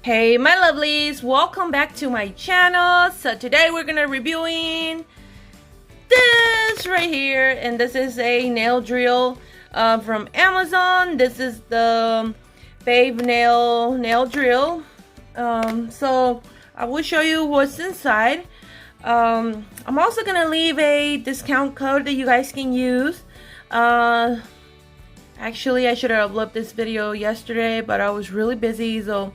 Hey my lovelies, welcome back to my channel. So today we're gonna reviewing this right here, and this is a nail drill from Amazon. This is the Babe nail drill. So I will show you what's inside. I'm also gonna leave a discount code that you guys can use. Actually, I should have uploaded this video yesterday, but I was really busy, so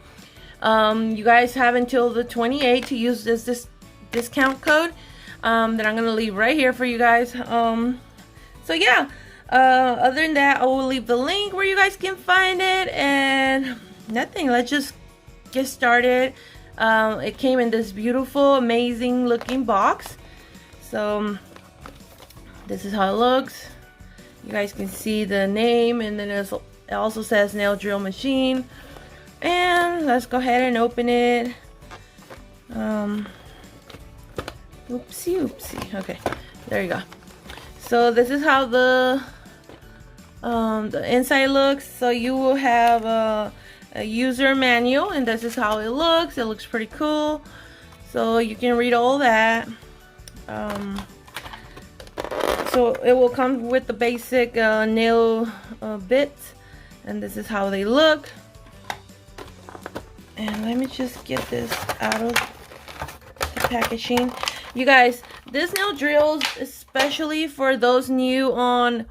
you guys have until the 28th to use this discount code that I'm gonna leave right here for you guys. So yeah, other than that, I will leave the link where you guys can find it, and nothing, let's just get started. It came in this beautiful, amazing looking box. So this is how it looks. You guys can see the name, and then it also says nail drill machine. And let's go ahead and open it. Oopsie. Okay, there you go. So this is how the inside looks. So you will have a user manual, and this is how it looks. It looks pretty cool. So you can read all that. So it will come with the basic nail bits, and this is how they look. And let me just get this out of the packaging. You guys, this nail drills especially for those new on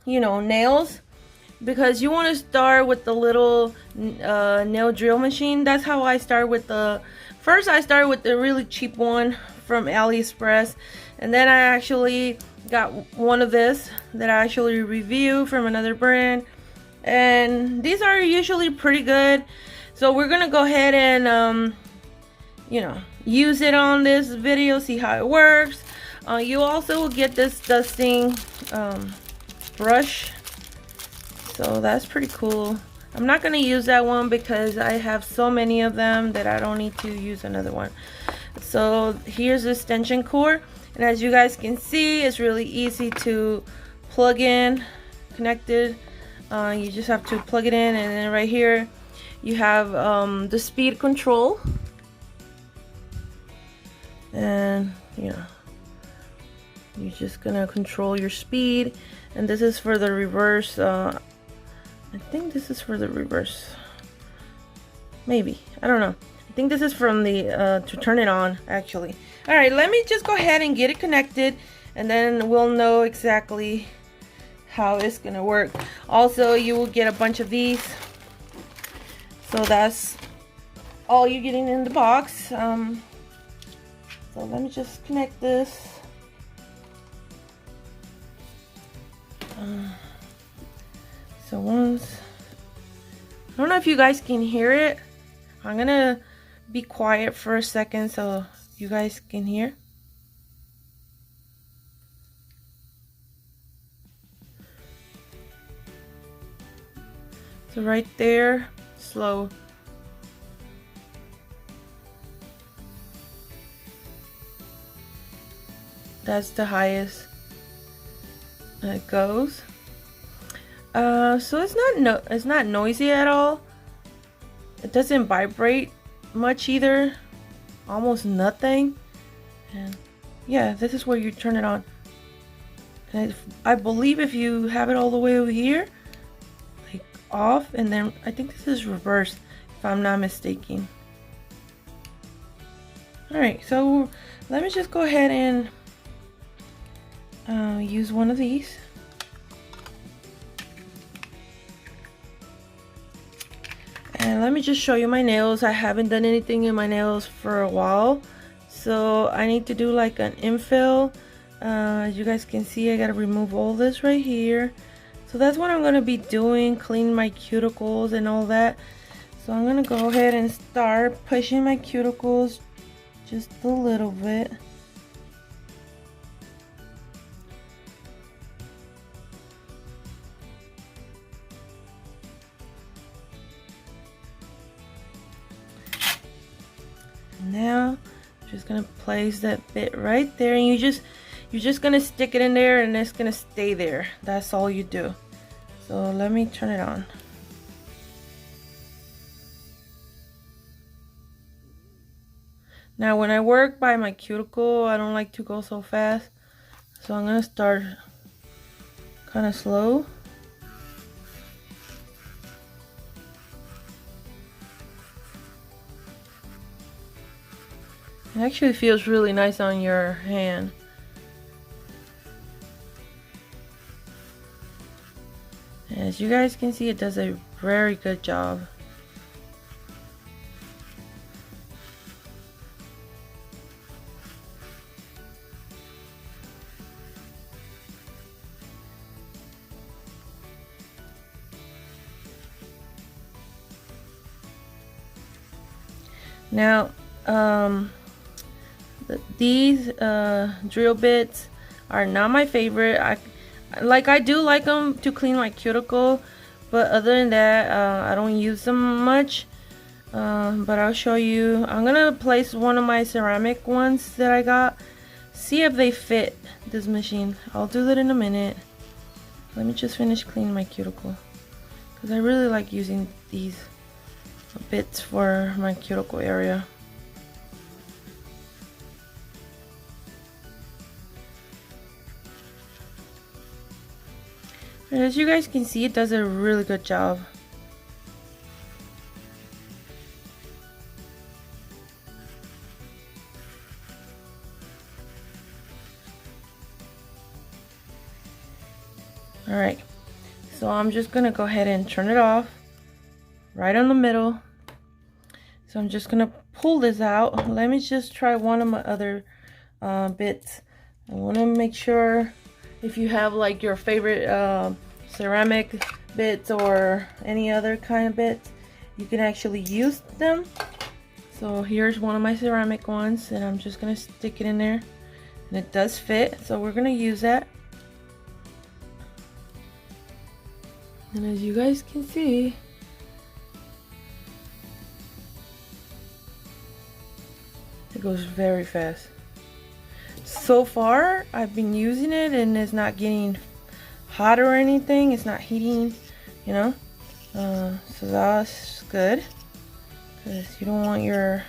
nails, because you want to start with the little nail drill machine. That's how I start with the first. I started with the really cheap one from AliExpress, and then I actually got one of this that I actually review from another brand, and these are usually pretty good. So we're gonna go ahead and use it on this video, see how it works. You also will get this dusting brush, so that's pretty cool. I'm not gonna use that one because I have so many of them that I don't need to use another one. So here's the extension cord, and as you guys can see, it's really easy to plug in, connected. You just have to plug it in, and then right here you have the speed control, and you're just gonna control your speed. And this is for the reverse. I think this is for the reverse, maybe, I don't know. I think this is from the to turn it on, actually. All right, let me just go ahead and get it connected, and then we'll know exactly how it's gonna work. Also, you will get a bunch of these. So that's all you're getting in the box. So let me just connect this. So once, I don't know if you guys can hear it. I'm gonna be quiet for a second so you guys can hear. So right there, slow. That's the highest it goes. So it's not noisy at all. It doesn't vibrate much either, almost nothing. And yeah, this is where you turn it on. And I believe if you have it all the way over here, like off, and then I think this is reversed if I'm not mistaken. Alright, so let me just go ahead and use one of these. And let me just show you my nails. I haven't done anything in my nails for a while, so I need to do like an infill. As you guys can see, I gotta remove all this right here. So that's what I'm gonna be doing, clean my cuticles and all that. So I'm gonna go ahead and start pushing my cuticles just a little bit. Now I'm just gonna place that bit right there, and you're just gonna stick it in there, and it's gonna stay there. That's all you do. So let me turn it on. Now when I work by my cuticle, I don't like to go so fast, so I'm gonna start kind of slow. It actually feels really nice on your hand. As you guys can see, it does a very good job. Now, these drill bits are not my favorite. I do like them to clean my cuticle, but other than that, I don't use them much. But I'll show you. I'm gonna place one of my ceramic ones that I got. See if they fit this machine. I'll do that in a minute. Let me just finish cleaning my cuticle, because I really like using these bits for my cuticle area. And as you guys can see, it does a really good job. Alright, so I'm just gonna go ahead and turn it off right on the middle. So I'm just gonna pull this out. Let me just try one of my other bits. I want to make sure if you have like your favorite ceramic bits or any other kind of bits, you can actually use them. So here's one of my ceramic ones, and I'm just gonna stick it in there, and it does fit, so we're gonna use that. And as you guys can see, it goes very fast. So far I've been using it and it's not getting hot or anything. It's not heating, you know, so that's good, because you don't want your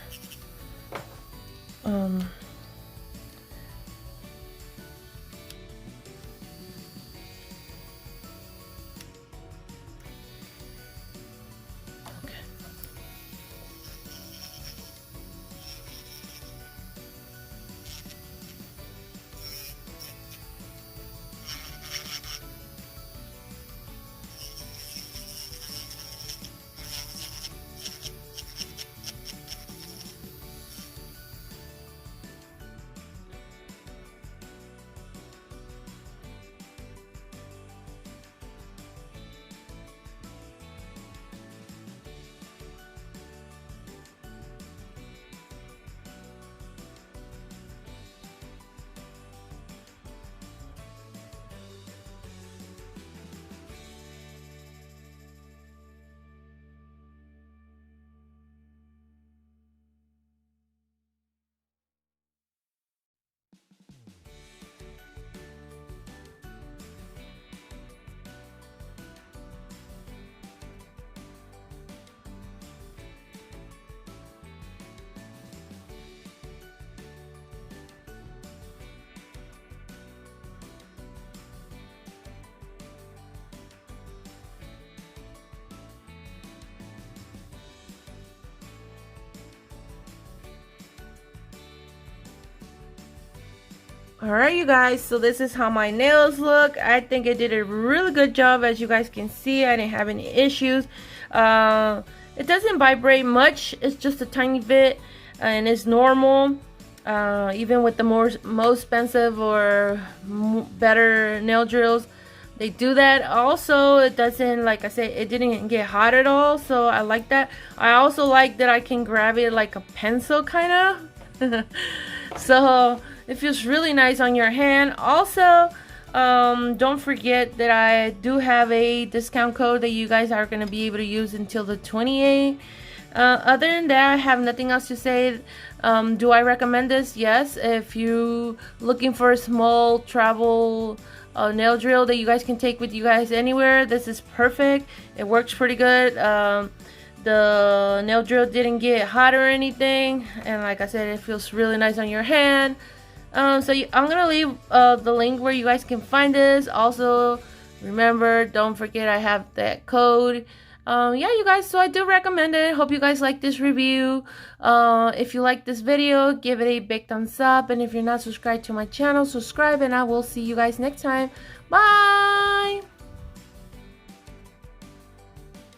Alright you guys, so this is how my nails look. I think I did a really good job. As you guys can see, I didn't have any issues. It doesn't vibrate much, it's just a tiny bit, and it's normal. Even with the most expensive or better nail drills, they do that. Also, it doesn't, like I said, it didn't get hot at all, so I like that. I also like that I can grab it like a pencil kind of. So it feels really nice on your hand. Also, don't forget that I do have a discount code that you guys are going to be able to use until the 28th. Other than that, I have nothing else to say. Do I recommend this? Yes. If you looking for a small travel nail drill that you guys can take with you guys anywhere, this is perfect. It works pretty good. the nail drill didn't get hot or anything, and like I said, it feels really nice on your hand. I'm gonna leave the link where you guys can find this. Also, remember, don't forget I have that code. Yeah, you guys, so I do recommend it. Hope you guys like this review. If you like this video, give it a big thumbs up, and if you're not subscribed to my channel, subscribe, and I will see you guys next time. Bye.